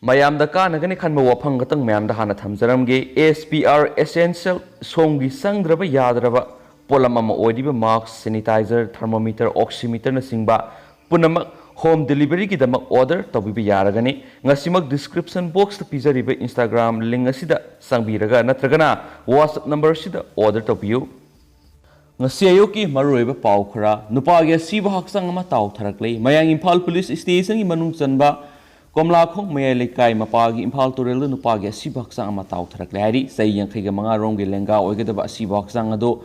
mayamda kanagani khanba wafang gatang mayamda hana thamjaramge SPR Essentials songi sangdraba yadraba polam ama oidiba mask sanitizer thermometer oximeter na singba punamak home delivery ki damak order tabiba yaragani ngasimak description box ta pizariba Instagram link asida sangbiraga natragana WhatsApp number sida order tabiyu ngasi ayoki maruiba pau khara nupagi Ashiba Hakchang ama Toutharakle mayang Imphal police station ki manung chanba Komla khong mayai lekai mapagi Imphal Turel nupagi Ashiba Hakchang ama Toutharakle hari sai yankhiga manga romgi lenga oigadaba Ashiba Hakchang ado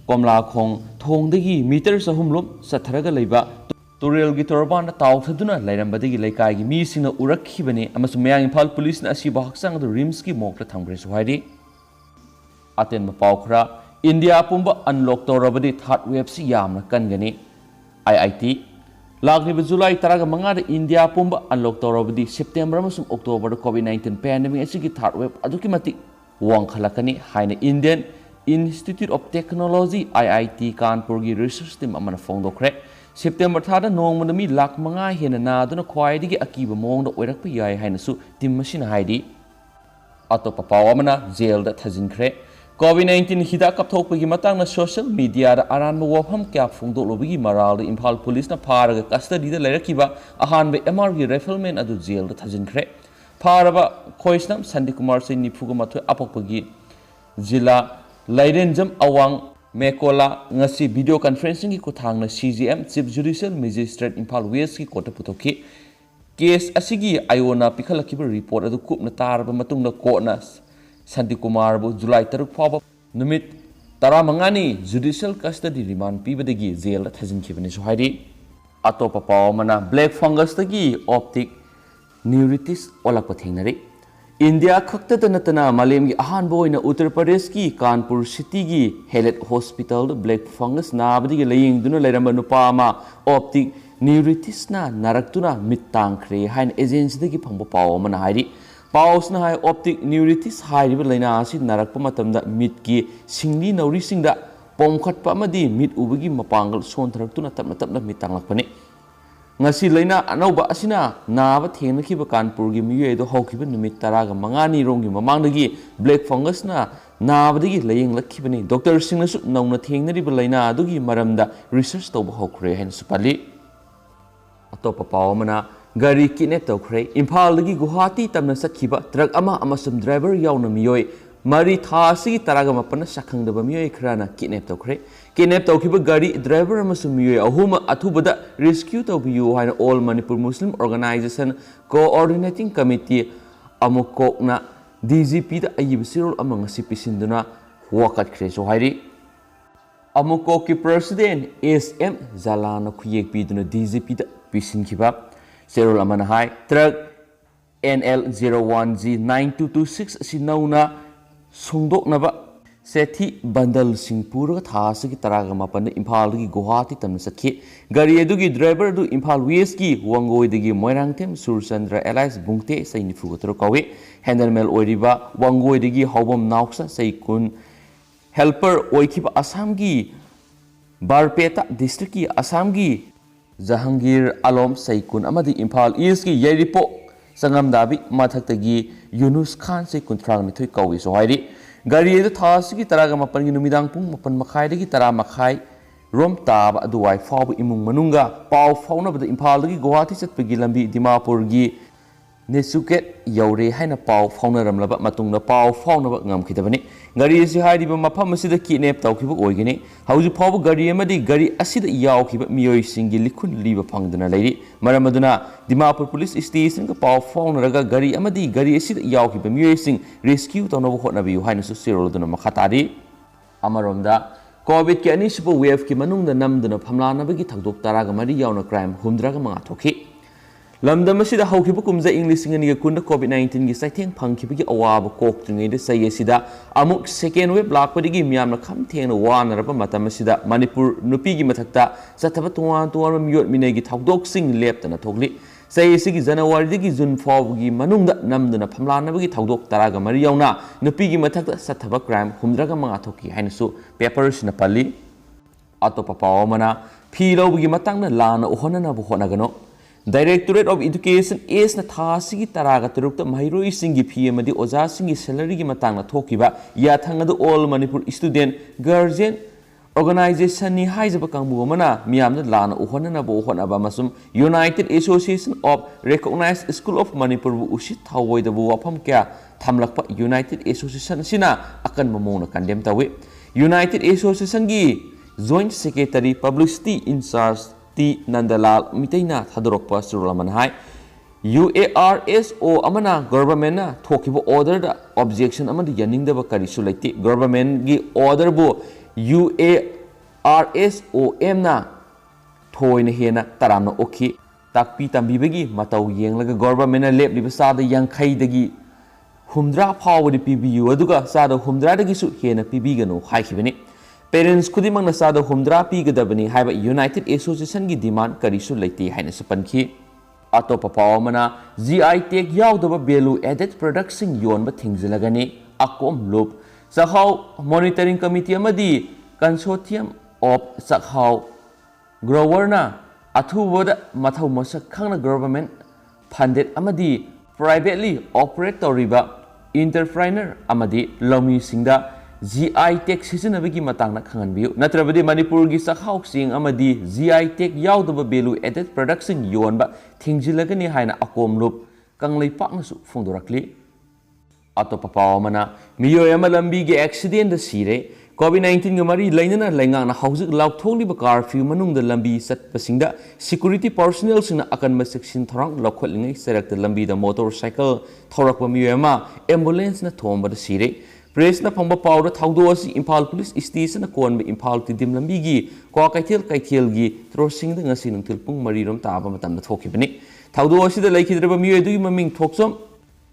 Komla khong thongdagi meter sahumlom satharaga leiba Turel gi torban Touthaduna lairambadagi lekai gi mi singna urakhibani amasu mayang Imphal police na Ashiba Hakchang ado rims ki mokla thangbre su hari aten mapau khra India pumba unlock torabadi third wave si yamna kangani IIT Lagriba July taraga mangada India pumba unlock torabadi September amasum October COVID-19 pandemic asigi third wave adukimati wangkhalakani haina Indian Institute of Technology IIT Kanpur gi research team amana fongdokre September thada nongmada mi lakh manga hena naduna khwaidigi akiba mongda oirakpa yai haina su team machine haidi atopa pawamana jail da thajinkre COVID-19 hida kapthokpagi matangna social media da aranba wafam kya phongdoklobagi maral Imphal police na pharaga custody da lairakiba ahanba MR gi rifleman adu jail da thajinkre pharaba khoisnam Sandikumar se nifuga mathoi apokpagi jila lairenjam awang mekola ngasi video conferencing ki kothangna CGM Chief Judicial Magistrate Imphal West ki kota putoki case asigi ayona pikhalakiba report adu kupna tarba matungna kotna Sandikumar bu July 3 faba numit taramangani judicial custody remand pibadagi jail da thajinkibani so hairi atopa pawmana black fungus tagi optic neuritis olakpa thengnari India khakta da natana malem gi ahan boina Uttar Pradesh ki Kanpur city gi Health Hospital da black fungus nabadi gi laying duna lairamba nupa ma optic neuritis na naraktuna mittangkhre hain agency dagi phangba pawmana hairi Pausna hai optic neuritis hai riba laina asi narakpa matamda mit ki singli nauri singda pomkhatpa amadi mit ubagi mapangal sonthaраktuna tapna mitanglakpani ngasi laina anauba asina naba thengnakiba Kanpur gi miyoi do haukiba numit taraga mangani rongi mamangdagi black fungus na nabadagi layeng lakhibani doctor singna su nauna thengnariba laina adugi maramda research tawba hokre hain supali atopa pawamana Gari kidnap tawkhre Imphal dagi Guwahati tamna sakhiba truck ama amasum driver yauna miyoi mari thasi taraga mapana sakhangdaba miyoi khrana kidnap tawkhiba gari driver amasum miyoi ahuma athubada rescue tawbiyu haina all Manipur Muslim Organization Coordinating Committee amukokna DGP da ayibsirol amang sipisinduna wakat khreso hairi amukok ki president SM Zalana khuyek piduna DGP da pisinkiba Serol amana hai truck NL01G9226 sinauna sungdoknaba sethi bandal singpur thasi ki taraga mapan Imphal gi Guwahati tamna sakhi gari adugi driver du Imphal West ki wangoi digi Moirangthem Surchandra Elias Bungte saini fugotro kawe handlemel oiriba wangoi digi hobom nauksa saikun helper oikiba Assam gi Barpeta district ki Assam gi Jahangir Alom Saikun amadi Imphal East ki Yeripo Sangamdabi Mathaktagi Yunus Khan Saikun Thrang Nithoi kawi so hairi gari edu thasi ki taraga mapan gi numidang pung mapan makhai dagi tara makhai rom taba aduwai fawbu imung manunga paw fawnabada Imphal dagi Guwahati chatpagi lambi Dimapur gi Nesuket yaure haina paw fawnaramlaba matungna paw fawnaba ngamkhidabani gari si hairiba mafam asida kidnap tawkhiba oigini hauji fawbu gari amadi gari asida yawkhiba miyoi singi likhun liba phangduna leiri maramaduna Dimapur police station ka paw fawnaraga gari amadi gari asida yawkhiba miyoi sing rescue tawnabu hotnabiyu haina su siroluduna makhatari amaromda covid ki anisiba wave ki manungda namduna phamlanabagi thakdok taraga mari yawna crime humdraga manga thokhi Lamdam asida haukiba kumza English ngani kunda COVID-19 gi saitheng phangkhibagi awaba koktringai de sai asida amuk second wave lakpadigi miyamna khamthengna wanaraba matam asida Manipur nupi gi mathakta sathaba tuwan miyot minai gi thakdok sing leptana thokli sai asigi January digi June fawgi manungda namduna phamlanabagi thakdok taraga mari yauna nupi gi mathakta sathaba crime humdraga manga thoki hainasu papers na pali atopa pawamana phi lobgi matangna lana ohonana bu honagano Directorate of Education is na thasigi taraga turukta mahiroi singi PMD oza singi salary gi matang na thokiba ya thangadu all Manipur student guardian organization ni haijaba kangbu amana miyamna lana uhona bo uhona ba masum United Association of Recognized School of Manipur bu usit thawoi da bu wafam kya thamlakpa United Association sina akan mamona condemn tawi United Association gi Joint Secretary Publicity in Charge T Nandalal mitaina thadorokpa surulaman hai UARSO amana government na thokiba order da objection amadi yaning da ba kari sulaiti government gi order bu UARSOM na thoina hena taramna okhi takpi tambibagi matau yenglaga government na lepliba sada yankhai dagi humdra phawadi PBU aduga sada humdra dagi su hena PBgano haikibani Parents kudimang nasada humdra pigadabani haiba United Association gi demand karisu laiti haina sapanki atopa pawamana GI tech yaudaba value added products sing yonba thingzilagani akom loop Sakhau monitoring committee amadi consortium of Sakhau grower na athuwada mathau masak khangna government funded amadi privately operate toriba entrepreneur amadi lomi singda GI tech sisinabagi matangna khanganbiu natrabadi Manipur gi sakhau sing amadi GI tech yaudaba value added products sing yonba thingzilagani haina akom loop kanglei pakna su phongdorakli atopa pawamana miyo yama lambi ge accident da sire COVID-19 ga mari lainana laingang na hauzik laukthongliba curfew manungda lambi satpasingda security personnel singna akan maseksin thorang lokholingai serakta lambi da motorcycle thorakpa miyo yama ambulance na thomba da sire Press na pangba pawda thawdo asi Impal Police Station na konba Impal tidim lambi gi kwa kaithel gi trossing da ngasi nungtil pung marirom taba matam na thokibani thawdo asi da laikhidraba miyo edu maming thoksom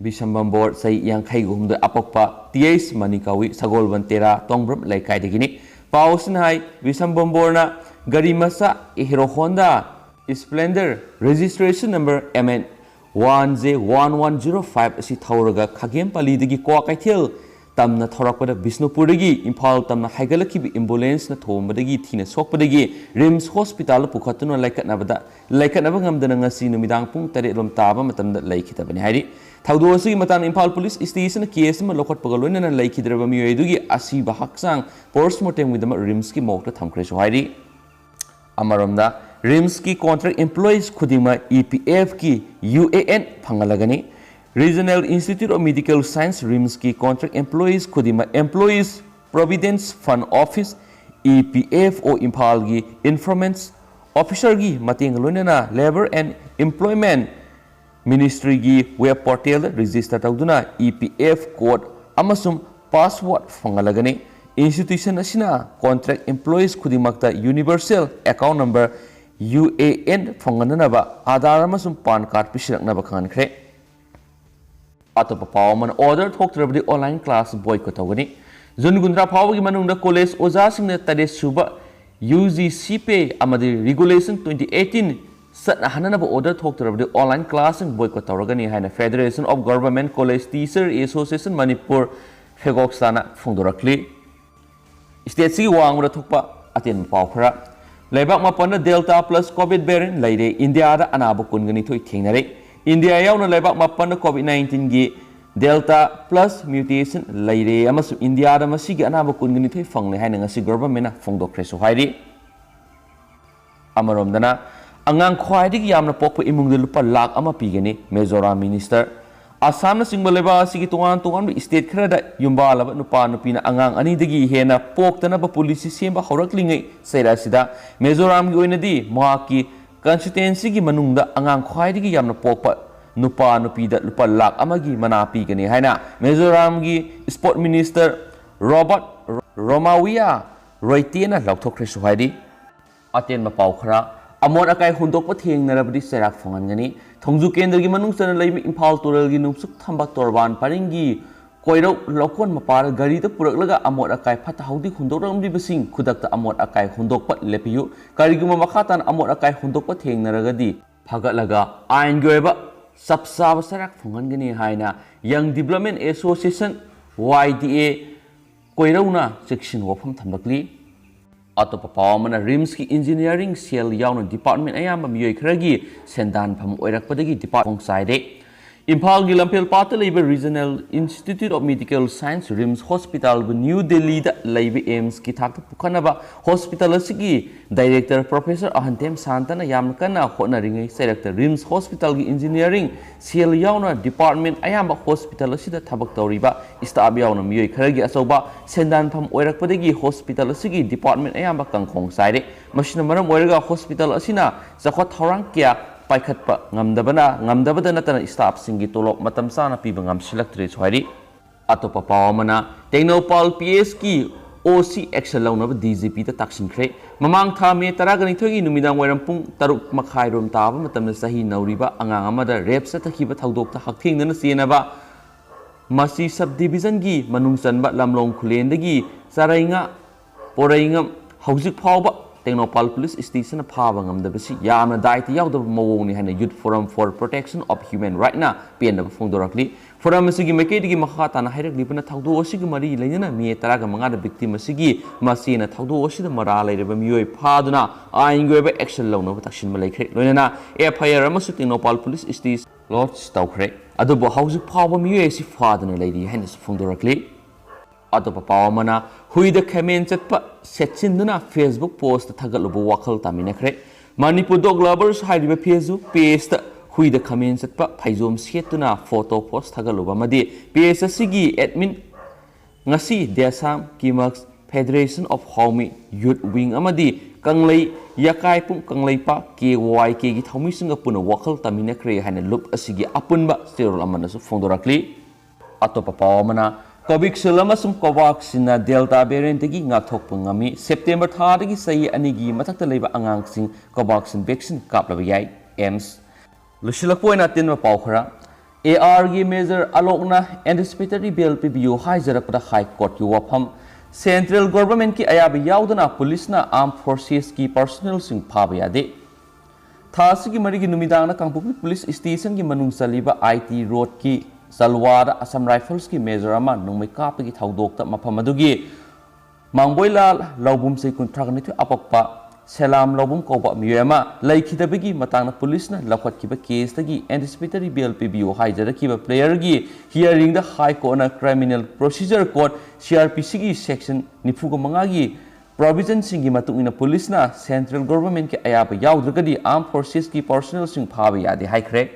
Bisambambor say yang kai gum da apokpa TS Manikawi Sagolban Tera Tongbram laikai degini Pausin hai Bisambambor na gari masa Hero Honda Splendor registration number MN 1J1105 asi thawraga khagem pali degi kwa kaithel tamna thorakpada Bisnupurdagi Impal tamna haigalaki ambulance na thombadagi thina sokpadagi Rims Hospital pukhatuna laikatnabada ngamdana ngasi numidang pung 8 lom taba matamda laikhitabani hairi thawdo asi matan Impal Police Station case ma lokhat pagaloina na laikhidraba miyoidugi Ashiba Hakchang postmortem widama Rims ki mokta thamkre so hairi amaromda Rims ki contract employees khudima EPF ki UAN phangalagani Regional Institute of Medical Science RIMS ki contract employees khudima Employees Providence Fund Office EPFO Impal gi informants officer gi mateng loinana Labor and Employment Ministry gi web portal register tawduna EPF code amasum password fangalagani institution asina contract employees khudimakta universal account number UAN fanganaba Aadhaar amasum PAN card pisiraknaba khankhre Atopa Pawman order thoktrabdi online class boycott tawgani Zungundra Pawgi manungda college oza singna tade suba UGCP amadi regulation 2018 satna hananaba order thoktrabdi online class boycott tawragani haina Federation of Government College Teacher Association Manipur Fegoksana phongdorakli state si wangura thokpa aten pawkhara leibak mapana Delta plus COVID variant laide India da anaba kungani thoi thengnare India yauna leibak mapana COVID-19 gi Delta plus mutation laire amasu India da masigi anaba kungani thoi fangle haina ngasi government na phongdokre so hairi amaromdana angang khwaidigi yamna pokpa imungde lupa lakh ama pigani Mizoram minister Assam na singba leba asigi tungan state khrada yumbalaba nupa nupina angang anidagi hena poktana ba police semba horaklingai saira sida Mizoram gi oinadi mahaki constituency gi manungda angang khwaidigi yamna pokpa nupa nupida lupa lakh amagi mana pigani haina Mizoram gi sport minister Robert Romawia Roitena laukthokre suhaidi aten mapau khara amon akai hundokpa thengnarabdi serak phongangani thongju kendra gi manung sana leimi Impal toral gi nungsuk thamba torban paringi koirau lokon mapar gari da puraklaga amon akai phata haudi hundokramdi basing khudakta amon akai hundokpa lepiyu kariguma makhatan amon akai hundokpa thengnaragadi phagalaga ain goeba sabsaba serak phongangani haina Young Development Association YDA koirauna section wafam thambakli अतोप पावमना RIMS की engineering cell याउन department अयाम मियोय खरगी सेंदान फम ओइरकपदगी डिपार्टमेंट साइडे इम्फाल की लंपेल पात regional institute of medical science RIMS hospital New Delhi AIIMS की थाक पुखनब हॉस्पिटल की डायरेक्टर प्रोफेसर अहंतेम शांतना याम कन्ना होटनरिंगै सेरक्त रिम्स हॉस्पिटल की इंजीनियरिंग सेल याउन डिपार्टमेंट अयाम हॉस्पिटल थबक तौरीबा स्टाफ याउन मियोय खरगी अचौबा सेंदानफम ओइरकपदगी हॉस्पिटल की डिपार्टमेंट अयाम कंखोंग साइरे मसिना मरम ओइरगा हॉस्पिटल असिना चखत थौरांग क्या पाइखत्पा ngamdabada natana staff singi tolop matam sana piba ngamsilaktre chwairi atopa pawamana Technopal PS ki OC action launaba DGP ta taksinkhre mamang tha me taragani thogi numidang wairam pung taruk makhai rom taba matamna sahi nauriba angang amada rep sa takhiba thaudok ta hakthengna senaba masi subdivision gi manung chanba lamlong khulendagi sarainga porainga hauzik phawba Technopal Police Station Pavang the Basi Yam died out of Mawoni and a youth forum for protection of human right now, Pian of Fondorakli. Forum Sigi Makedi Mahat and Hidek Lipana Taudo Osigmari Lena, me Taragamanga victim Sigi, Masina Taudo Osi the Morale of Mue Paduna, I ingave action loan of Takshin Malake, Lena, Air Pire Ramasut Technopal Police Station, Lord Stokre, Adobo House of Power Mue, father and lady Hennis Fondorakli. Atopa pawamana huida comment chatpa setchinduna Facebook post thagalubu wakhal taminakre Manipur dog lovers haidiba Facebook page ta huida comment chatpa phaizom setuna photo post thagaluba madi page asigi admin ngasi Desam Kimax Federation of Homi Youth Wing amadi kanglei yakai pum kanglei pa KYK gi thomi singa puna wakhal taminakre haina loop asigi apunba serial amana su fondorakli atopa pawamana Covaxin amasum Covaxin Delta variant gi ngathok pungami September thadagi sayi anigi mathakta leiba angangsing Covaxin vaccine kaplaba yai AIMS Lushilakpoina tinma pawkhara AR gi measure alokna anticipatory bill PBU haijarakpada High Court ki wafam Central Government ki ayabi yaudana police na armed forces ki personnel sing phaba yade Thasigi marigi numidangna Kangpokpi police station ki manung saliba IT road ki Salwada Assam Rifles ki measure ama nungmai kapagi thaudokta mapamadugi Mangboila laubum se kontragnithu apakpa Selam laubum koba miyama laikhidabagi matangna police na lakwat kiba case tagi anticipatory bail PBO haijara kiba player gi hearing the High Court na Criminal Procedure Court CRPC gi section nifuga mangagi provision singi matungina police na central government ki ayaba yaudragadi armed forces ki personnel sing phabi yadi haikre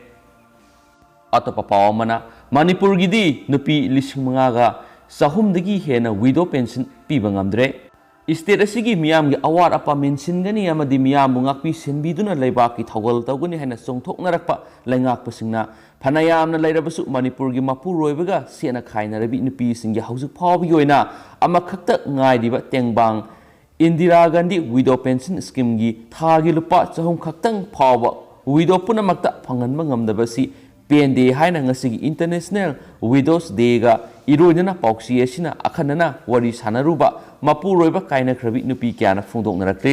Atopa pawamana Manipur gidi nupi lising mangaga sahumdagi hena widow pension pibangamdre state asigi miyam gi award apa mention gani amadi miyam ngakpi senbiduna leibaki thawal tawguni hena songthok narakpa laingak pasingna phanayamna leirabasu Manipur gi mapu roibaga sena khaina rabi nupi singi hausuk phawbi oina ama khakta ngai diba tengbang Indira Gandhi widow pension scheme gi thagi lupa chahum khaktang phawba widow punamakta phanganba ngamdabasi PND haina ngasigi International Widows Day ga iroina pauksi asina akhanana wari sanaruba mapu roiba kaina khrabi nupi kyana phungdoknarakle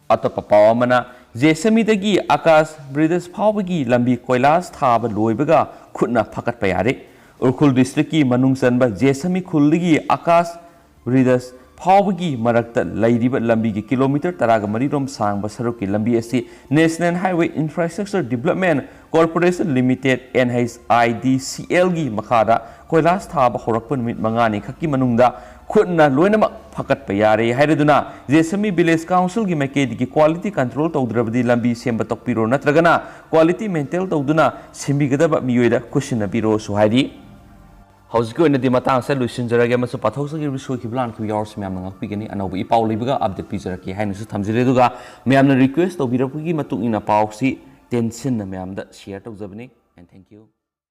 atopa pawamana jesami dagi Akash Brothers phawbagi lambi koilas thaba loibaga khutna phakat payare Urkhul district ki manung sanba jesami khuligi Akash Brothers phawbagi marakta lairiba lambi gi kilometer taraga marirom sangba saruki lambi asi National Highway Infrastructure Development Corporation Limited NHIDCL gi makhada koilas thaba horakpa numit mangani khaki manungda khutna loinama phakat payare hairaduna jesami village council gi maikedi gi quality control tawdrabdi lambi semba tokpiro natragana quality maintain tawduna sembigadaba miyoida kushina biro suhaidi Hausko in the Matang solution Jaragamasu Patosa Risu Kiblan ku yours Mamma Pigani and Obi Pauliga up the Pizaraki Hines Tamzireduga Mamma request of Birapugi Matu in a pausi, then send the Mam that share to Zabni and thank you.